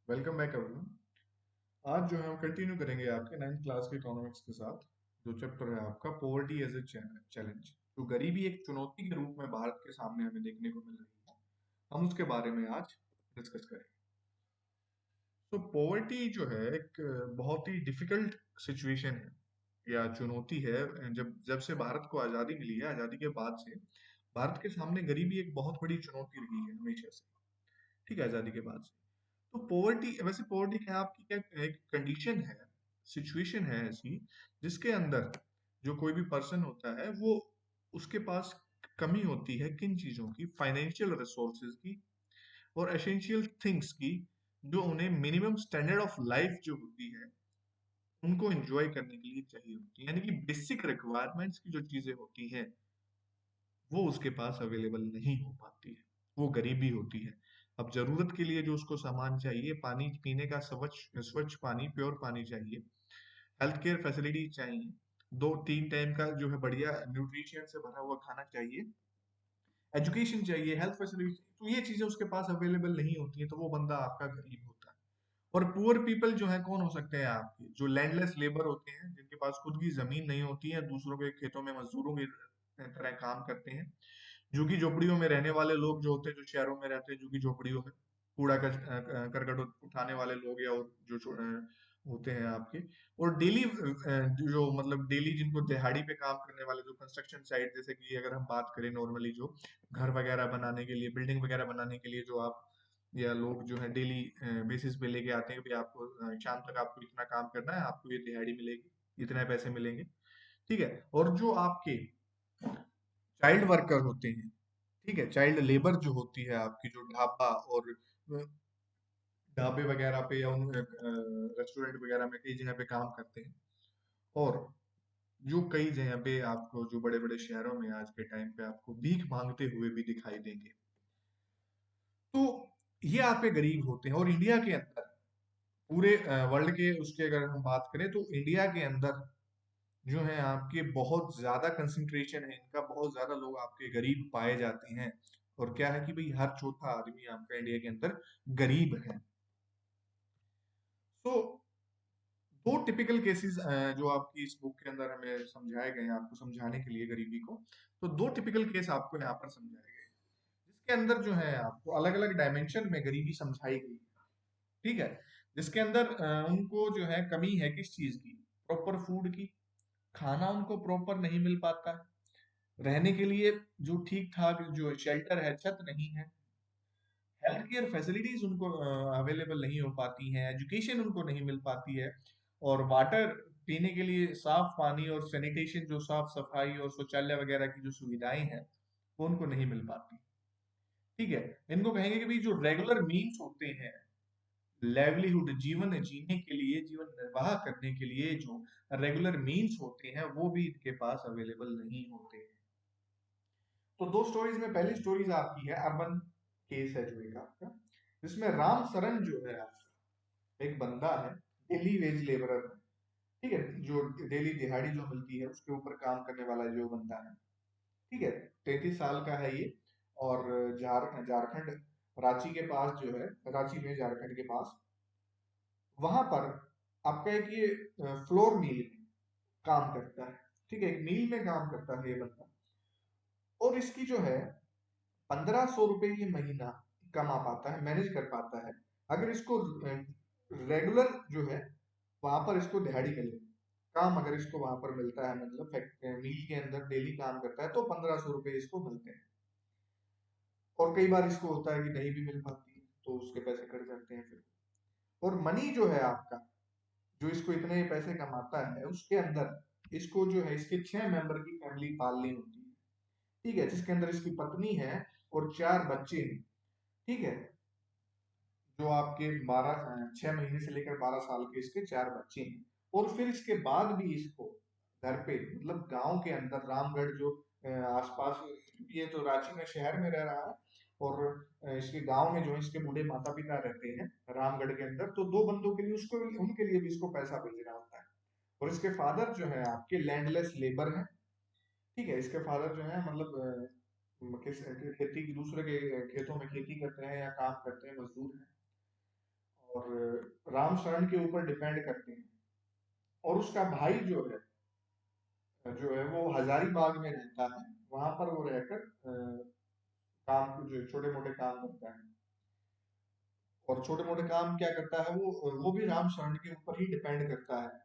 Welcome back everyone. आज जो है हम कंटिन्यू करेंगे आपके 9th क्लास के इकोनॉमिक्स के साथ। जो चैप्टर है आपका पॉवर्टी एज ए चैलेंज, तो गरीबी एक चुनौती के रूप में भारत के सामने हमें देखने को मिल रही है, हम उसके बारे में आज डिस्कस करेंगे। तो पॉवर्टी जो है एक बहुत ही डिफिकल्ट सिचुएशन है या चुनौती है। जब जब से भारत को आज़ादी मिली है, आज़ादी के बाद से भारत के सामने गरीबी एक बहुत बड़ी चुनौती रही है हमेशा से। ठीक है, आज़ादी के बाद से। तो पॉवर्टी, वैसे पॉवर्टी क्या आपकी क्या एक कंडीशन है, सिचुएशन है ऐसी जिसके अंदर जो कोई भी पर्सन होता है वो उसके पास कमी होती है किन चीजों की, फाइनेंशियल रिसोर्सेज की और एसेंशियल थिंग्स की, जो उन्हें मिनिमम स्टैंडर्ड ऑफ लाइफ जो होती है उनको एंजॉय करने के लिए चाहिए होती है। यानी कि बेसिक रिक्वायरमेंट्स की जो चीजें होती हैं वो उसके पास अवेलेबल नहीं हो पाती है, वो गरीबी होती है। अब जरूरत के लिए जो उसको सामान चाहिए, पानी पीने का स्वच्छ स्वच्छ पानी, प्योर पानी चाहिए, हेल्थ केयर फैसिलिटी चाहिए, 2-3 टाइम का जो है बढ़िया न्यूट्रिशन से भरा हुआ खाना चाहिए, एजुकेशन चाहिए, हेल्थ फैसिलिटी, तो ये चीजें उसके पास अवेलेबल नहीं होती है, तो वो बंदा आपका गरीब होता है। और पुअर पीपल जो है कौन हो सकते हैं आपके, जो लैंडलेस लेबर होते हैं, जिनके पास खुद की जमीन नहीं होती है, दूसरों के खेतों में मजदूरों की तरह काम करते हैं, झुग्गी झोपड़ियों में रहने वाले लोग जो होते हैं, जो शहरों में रहते हैं झुग्गी झोपड़ियों में, करकट उठाने वाले लोग, या और जो होते हैं आपके, और डेली जो मतलब डेली जिनको दिहाड़ी पे काम करने वाले, जो कंस्ट्रक्शन साइट, जैसे कि अगर हम बात करें नॉर्मली, जो घर वगैरह बनाने के लिए, बिल्डिंग वगैरह बनाने के लिए जो आप या लोग जो है डेली बेसिस पे लेके आते हैं कि भाई आपको शाम तक आपको इतना काम करना है, आपको ये दिहाड़ी मिलेगी, इतने पैसे मिलेंगे। ठीक है, और जो आपके चाइल्ड वर्कर होते हैं, ठीक है, चाइल्ड लेबर जो होती है आपकी, जो ढाबा और ढाबे वगैरह पे या उन रेस्टोरेंट वगैरह में कई जगह पे काम करते हैं, और जो कई जगह पे आपको जो बड़े बड़े शहरों में आज के टाइम पे आपको भीख मांगते हुए भी दिखाई देंगे। तो ये आपके गरीब होते हैं। और इंडिया के अंदर, पूरे वर्ल्ड के उसके अगर हम बात करें, तो इंडिया के अंदर जो है आपके बहुत ज्यादा कंसंट्रेशन है इनका, बहुत ज्यादा लोग आपके गरीब पाए जाते हैं। और क्या है कि भाई हर चौथा आदमी आपका इंडिया के अंदर गरीब है। तो दो टिपिकल केसेस जो आपकी इस बुक के अंदर हमें समझाए गए हैं आपको समझाने के लिए गरीबी को, तो दो टिपिकल केस आपको यहाँ पर समझाए गए हैं, जिसके अंदर जो है आपको अलग अलग डायमेंशन में गरीबी समझाई गई है। ठीक है, जिसके अंदर उनको जो है कमी है किस चीज की, प्रॉपर फूड की, खाना उनको प्रॉपर नहीं मिल पाता है, रहने के लिए जो ठीक ठाक जो शेल्टर है, छत नहीं है, हेल्थ केयर फैसिलिटीज उनको अवेलेबल नहीं हो पाती हैं, एजुकेशन उनको नहीं मिल पाती है, और वाटर, पीने के लिए साफ पानी और सैनिटेशन, जो साफ सफाई और शौचालय वगैरह की जो सुविधाएं हैं वो उनको नहीं मिल पाती। ठीक है, इनको कहेंगे कि भाई जो रेगुलर मीन्स होते हैं, लाइवलीहुड, जीवन जीने के लिए, जीवन निर्वाह करने के लिए जो रेगुलर मीन्स होते हैं वो भी इनके पास अवेलेबल नहीं होते हैं। तो दो स्टोरीज में, पहली स्टोरीज आपकी है अर्बन केस है जो एक आपका, जिसमें राम सरन जो है आपका एक बंदा है, डेली वेज लेबरर है। ठीक है, जो डेली दिहाड़ी जो मिलती है उसके ऊपर काम करने वाला जो बंदा है। ठीक है, 33 साल का है ये, और झारखंड, रांची के पास जो है, रांची में झारखंड के पास, वहां पर आपका एक ये फ्लोर मिल में काम करता है। ठीक है, एक मिल में काम करता है ये बंदा, और इसकी जो है 1500 रुपए ये महीना कमा पाता है, मैनेज कर पाता है, अगर इसको रेगुलर जो है वहां पर इसको दिहाड़ी मिले, काम अगर इसको वहां पर मिलता है, मतलब मिल के अंदर डेली काम करता है, तो 1500 रुपए इसको मिलते हैं। और कई बार इसको होता है कि नहीं भी मिल पाती है, तो उसके पैसे कट जाते हैं फिर। और मनी जो है आपका, जो इसको इतने पैसे कमाता है, उसके अंदर इसको जो है इसके 6 मेंबर की फैमिली पालनी होती है। ठीक है, जिसके अंदर इसकी पत्नी है और 4 बच्चे हैं। ठीक है, जो आपके 6 महीने से लेकर 12 साल के इसके 4 बच्चे हैं। और फिर इसके बाद भी इसको घर पे, मतलब गांव के अंदर, रामगढ़ जो आसपास, ये तो रांची में शहर में रह रहा है, और इसके गांव में जो है इसके बूढ़े माता पिता रहते हैं रामगढ़ के अंदर, तो दो बंदों के लिए उसको, उनके लिए भी इसको पैसा भेजना होता है। और इसके फादर जो है आपके लैंडलेस लेबर है। ठीक है, इसके फादर जो है मतलब खेती, दूसरे के खेतों में खेती करते हैं या काम करते हैं, मजदूर हैं, और रामशरण के ऊपर डिपेंड करते हैं। और उसका भाई जो है वो हजारीबाग में रहता है, वहां पर वो रहकर काम जो छोटे मोटे काम करता है। और छोटे मोटे काम क्या करता है वो भी राम शरण के ऊपर ही डिपेंड करता है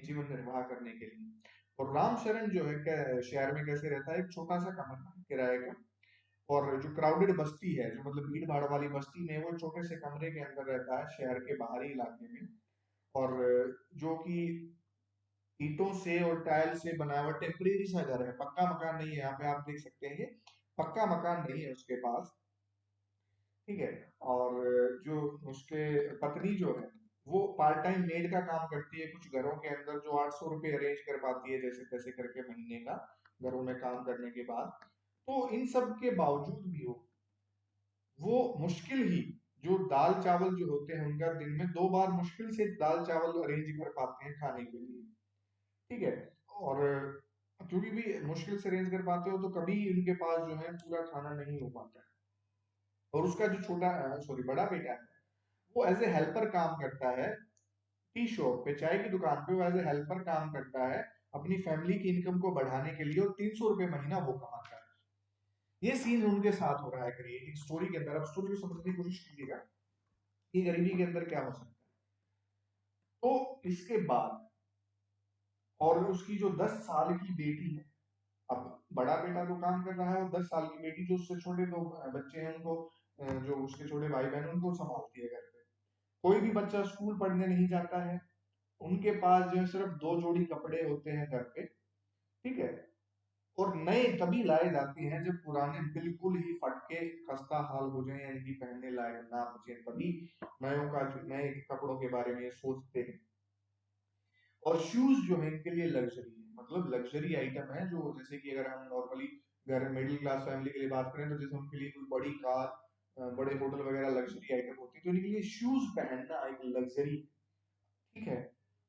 जीवन निर्वाह करने के लिए। और राम शरण जो है शहर में कैसे रहता है, एक छोटा सा कमरा किराए का। और जो क्राउडेड बस्ती है, जो मतलब भीड़ भाड़ वाली बस्ती में, वो छोटे से कमरे के अंदर रहता है शहर के बाहरी इलाके में। और जो कि ईंटों से और टाइल से बना हुआ टेम्परेरी सा घर है, पक्का मकान नहीं है। यहाँ पे आप देख सकते हैं, ये पक्का मकान नहीं है उसके पास। ठीक है। और जो उसके पत्नी जो है, वो पार्ट टाइम मेड का काम करती है कुछ घरों के अंदर, जो 800 रुपये अरेंज कर पाती है जैसे तैसे करके महीने का, घरों में काम करने के बाद। तो इन सब के बावजूद भी वो मुश्किल ही जो दाल चावल जो होते हैं उनका दिन में 2 बार मुश्किल से दाल चावल अरेंज कर पाते हैं खाने के लिए। ठीक है। और क्योंकि भी मुश्किल से अरेंज कर पाते हो तो कभी उनके पास जो है पूरा खाना नहीं हो पाता है। और उसका जो बड़ा बेटा है, वो एज ए हेल्पर काम करता है टी शॉप पे, चाय की दुकान पे। वो एज ए हेल्पर काम करता है अपनी फैमिली की इनकम को बढ़ाने के लिए, और 300 रुपये महीना वो कमाता है। ये सीन उनके साथ हो रहा है क्रिएटिव स्टोरी के अंदर। अब स्टोरी को समझने की कोशिश कीजिएगा कि गरीबी के अंदर क्या हो सकता है। तो इसके बाद, और उसकी जो 10 साल की बेटी है, अब बड़ा बेटा तो काम कर रहा है, और 10 साल की बेटी जो उससे छोटे दो बच्चे हैं उनको, जो उसके छोटे भाई बहन उनको संभालती है घर पे। कोई भी बच्चा स्कूल पढ़ने नहीं जाता है, उनके पास जो है सिर्फ 2 जोड़ी कपड़े होते हैं घर पे। ठीक है। और नए तभी लाए जाते हैं जब पुराने बिल्कुल ही फटके खस्ता हाल हो जाए, यानी कि पहनने लायक ना बचे, तभी नए कपड़ों के बारे में सोचते हैं। और शूज जो है इनके लिए लग्जरी है, मतलब लग्जरी आइटम है। जो जैसे कि अगर हम नॉर्मली घर मिडिल क्लास फैमिली के लिए बात करें, तो जैसे उनके लिए कोई बड़ी कार, बड़े होटल वगैरह लग्जरी आइटम होती है, तो इनके लिए शूज पहनना एक लग्जरी। ठीक है।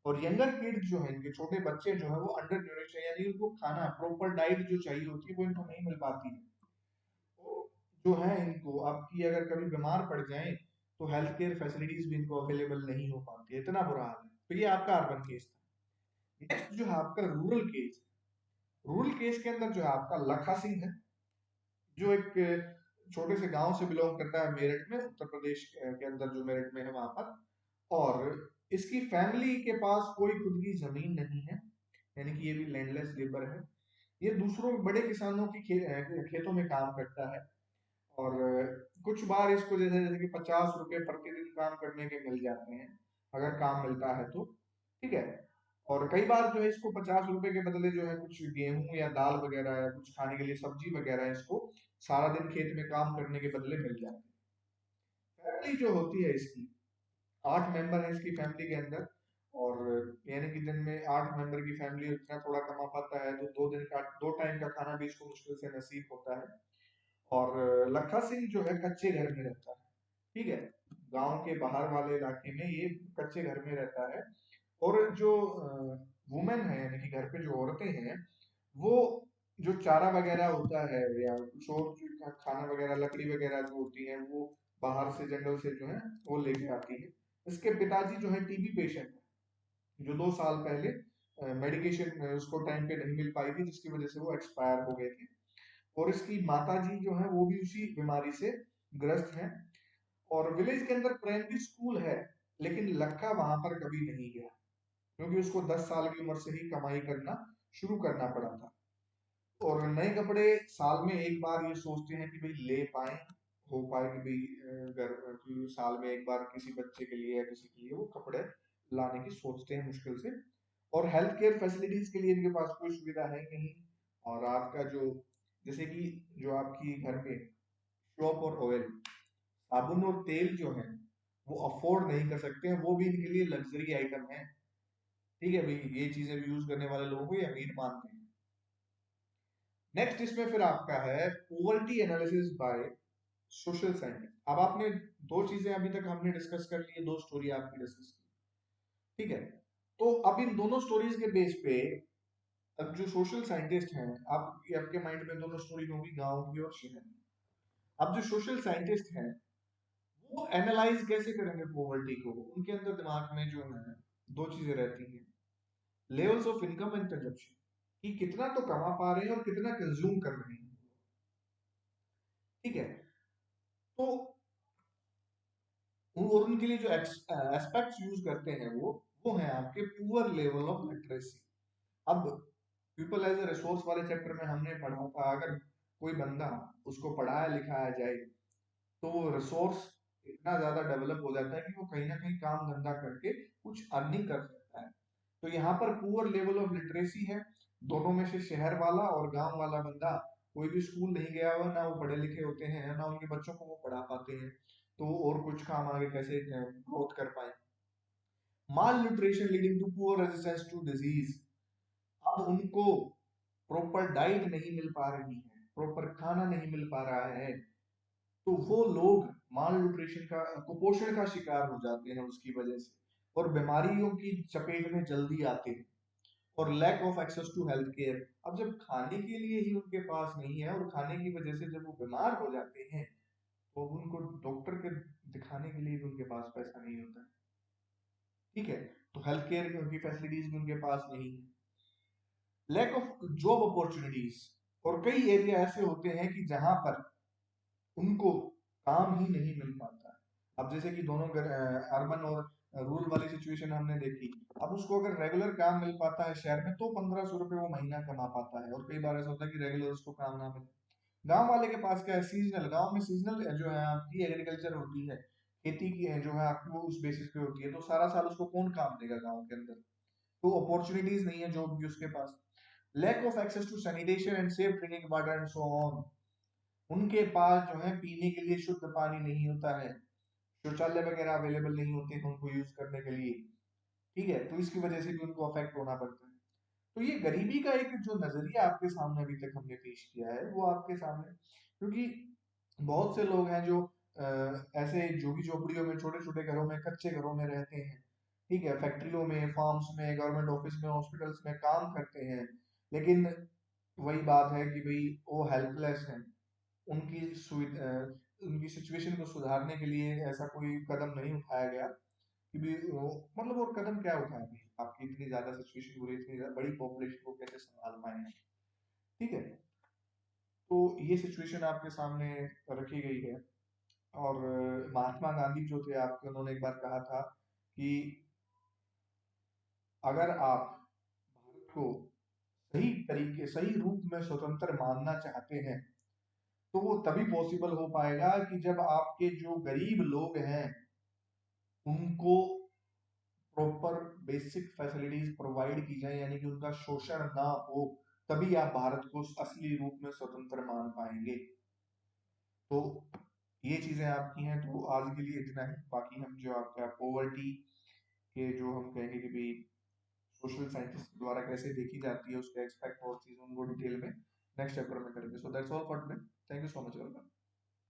और यंगर किड्स जो है, इनके छोटे बच्चे जो है, वो अंडर न्यूट्रिशन, यानी उनको खाना प्रॉपर डाइट जो चाहिए होती है वो इनको नहीं मिल पाती है। तो जो है, इनको आपकी अगर कभी बीमार पड़ जाए तो हेल्थ केयर फैसिलिटीज भी इनको अवेलेबल नहीं हो पाती है, इतना बुरा हाल है। तो ये आपका अर्बन केस था। नेक्स्ट जो है आपका रूरल केस। रूरल केस के अंदर जो है आपका लखा सिंह है, जो एक छोटे से गांव से बिलोंग करता है, मेरठ में, उत्तर प्रदेश के अंदर, जो मेरठ में है वहां पर। और इसकी फैमिली के पास कोई खुद की जमीन नहीं है, यानी कि ये भी लैंडलेस लेबर है। ये दूसरों बड़े किसानों की खेतों में काम करता है। और कुछ बार इसको जैसे जैसे कि 50 रुपए प्रतिदिन काम करने के मिल जाते हैं, अगर काम मिलता है तो। ठीक है। और कई बार जो है इसको 50 रुपए के बदले जो है कुछ गेहूं या दाल वगैरह या कुछ खाने के लिए सब्जी वगैरह इसको सारा दिन खेत में काम करने के बदले मिल जाती है। फैमिली जो होती है इसकी, 8 मेंबर है इसकी फैमिली के अंदर। और यानी कि दिन में 8 मेंबर की फैमिली इतना थोड़ा कमा पाता है तो 2 टाइम का खाना भी इसको मुश्किल से नसीब होता है। और लखा सिंह जो है कच्चे घर में रहता है। ठीक है। गांव के बाहर वाले इलाके में ये कच्चे घर में रहता है। और जो वुमेन है, यानी कि घर पे जो औरतें हैं, वो जो चारा वगैरह होता है या कुछ और जो खाना वगैरह, लकड़ी वगैरह जो होती है, वो बाहर से जंगल से जो है वो लेके आती है। इसके पिताजी जो है टीबी पेशेंट है, जो 2 साल पहले मेडिकेशन उसको टाइम पे नहीं मिल पाई थी, जिसकी वजह से वो एक्सपायर हो गए थे। और इसकी माता जी जो है वो भी उसी बीमारी से ग्रस्त हैं। और विलेज के अंदर प्राइमरी स्कूल है, लेकिन लखा वहां पर कभी नहीं गया, क्योंकि उसको 10 साल की उम्र से ही कमाई करना शुरू करना पड़ा था। और नए कपड़े साल में एक बार ये सोचते हैं कि भाई ले पाए, हो पाए कि भाई कि साल में एक बार किसी बच्चे के लिए या किसी के लिए वो कपड़े लाने की सोचते हैं मुश्किल से। और हेल्थ केयर फैसिलिटीज के लिए इनके पास कोई सुविधा है नहीं। और आपका जो, जैसे कि जो आपकी घर में सोप और ऑयल, साबुन और तेल जो है, वो अफोर्ड नहीं कर सकते हैं, वो भी इनके लिए लग्जरी आइटम है। ठीक है भाई, ये चीजें भी यूज करने वाले लोगों को ये अमीर मानते हैं। नेक्स्ट इसमें फिर आपका है poverty analysis by social scientist. अब आपने 2 चीजें अभी तक हमने डिस्कस कर ली है, 2 स्टोरी आपकी डिस्कस की। ठीक है। तो अब इन दोनों स्टोरीज के बेस पे, अब जो सोशल साइंटिस्ट हैं, आपके माइंड में दोनों स्टोरी होंगी, गांव की और शहर की। अब जो सोशल साइंटिस्ट हैं, वो एनालाइज कैसे करेंगे पॉवर्टी को? उनके अंदर दिमाग में जो है दो चीजें रहती हैं, levels of income and consumption, कि कितना तो कमा पा रहे हैं और कितना कंज्यूम कर रहे हैं। ठीक है, तो और उनके लिए जो एस्पेक्ट्स यूज करते हैं वो है आपके पुअर लेवल ऑफ लिटरेसी। अब पीपल एज ए रिसोर्स वाले चैप्टर में हमने पढ़ा था, अगर कोई बंदा उसको पढ़ाया लिखाया जाए तो वो रिसोर्स इतना ज्यादा डेवलप हो जाता है कि वो कहीं ना कहीं काम धंधा करके कुछ अर्निंग कर सकता है। तो यहाँ पर पुअर लेवल ऑफ लिटरेसी है, दोनों में से शहर वाला और गांव वाला बंदा कोई भी स्कूल नहीं गया हुआ, ना वो पढ़े लिखे होते हैं, ना उनके बच्चों को वो पढ़ा पाते हैं, तो और कुछ काम आगे कैसे ग्रोथ कर पाए। Malnutrition leading to poor resistance to disease, अब उनको प्रॉपर डाइट नहीं मिल पा रही है, प्रॉपर खाना नहीं मिल पा रहा है, तो वो लोग माल न्यूट्रिशन का, कुपोषण का शिकार हो जाते हैं उसकी वजह से, और बीमारियों की चपेट में जल्दी आते हैं, और lack of access to health care. अब जब खाने के लिए ही उनके पास नहीं है और खाने की वजह से जब वो बीमार हो जाते हैं, तो उनको डॉक्टर के दिखाने के लिए भी उनके पास पैसा नहीं होता है। ठीक है, तो हेल्थ केयर की उनकी फैसिलिटीज भी उनके पास नहीं है। लैक ऑफ जॉब अपॉर्चुनिटीज, और कई एरिया ऐसे होते हैं कि जहां पर उनको काम ही नहीं मिल पाता। अब जैसे कि दोनों अर्बन और रूरल वाली सिचुएशन हमने देखी, अब उसको अगर रेगुलर काम मिल पाता है शहर में तो 1500 रुपये वो महीना कमा पाता है, और कई बार ऐसा होता है कि रेगुलर उसको काम ना मिले। गांव वाले के पास क्या है, सीजनल, गांव में सीजनल जो है आपकी एग्रीकल्चर होती है, खेती की है जो है आपकी, वो उस बेसिस पे होती है, तो सारा साल उसको कौन काम देगा गाँव के अंदर, तो अपॉर्चुनिटीज नहीं है जॉब की उसके पास। Lack of access to sanitation and safe drinking water and so on, उनके पास जो है पीने के लिए शुद्ध पानी नहीं होता है, शौचालय वगैरह अवेलेबल नहीं होते हैं उनको यूज करने के लिए। ठीक है, तो इसकी वजह से भी उनको अफेक्ट होना पड़ता है। तो ये गरीबी का एक जो नजरिया आपके सामने अभी तक हमने पेश किया है वो आपके सामने, क्योंकि बहुत से लोग हैं जो ऐसे झुग्गी झोपड़ियों में, छोटे छोटे घरों में, कच्चे घरों में रहते हैं। ठीक है, फैक्ट्रियों में, फार्म्स में, गवर्नमेंट ऑफिस में, हॉस्पिटल्स में काम करते हैं, लेकिन वही बात है कि भाई वो हेल्पलेस हैं। उनकी उनकी सिचुएशन को सुधारने के लिए ऐसा कोई कदम नहीं उठाया गया कि भी मतलब, और कदम क्या उठाए भी, आपकी इतनी ज्यादा सिचुएशन बुरी, इतनी बड़ी पॉपुलेशन को कैसे संभाल पाए हैं। ठीक है, तो ये सिचुएशन आपके सामने रखी गई है। और महात्मा गांधी जो थे आपके, उन्होंने एक बार कहा था कि अगर आप भारत को सही तरीके, सही रूप में स्वतंत्र मानना चाहते हैं, तो वो तभी पॉसिबल हो पाएगा कि जब आपके जो गरीब लोग हैं उनको प्रॉपर बेसिक फैसिलिटीज प्रोवाइड की जाए, यानी कि उनका शोषण ना हो, तभी आप भारत को असली रूप में स्वतंत्र मान पाएंगे। तो ये चीजें आपकी हैं, तो आज के लिए इतना ही। बाकी हम जो आपका पॉवर्टी के जो हम कहेंगे कि भाई सोशल साइंटिस्ट द्वारा कैसे देखी जाती है, उसके एक्सपेक्ट और चीजों को डिटेल में नेक्स्ट चैप्टर में करेंगे। So that's all for today. Thank you so much welcome.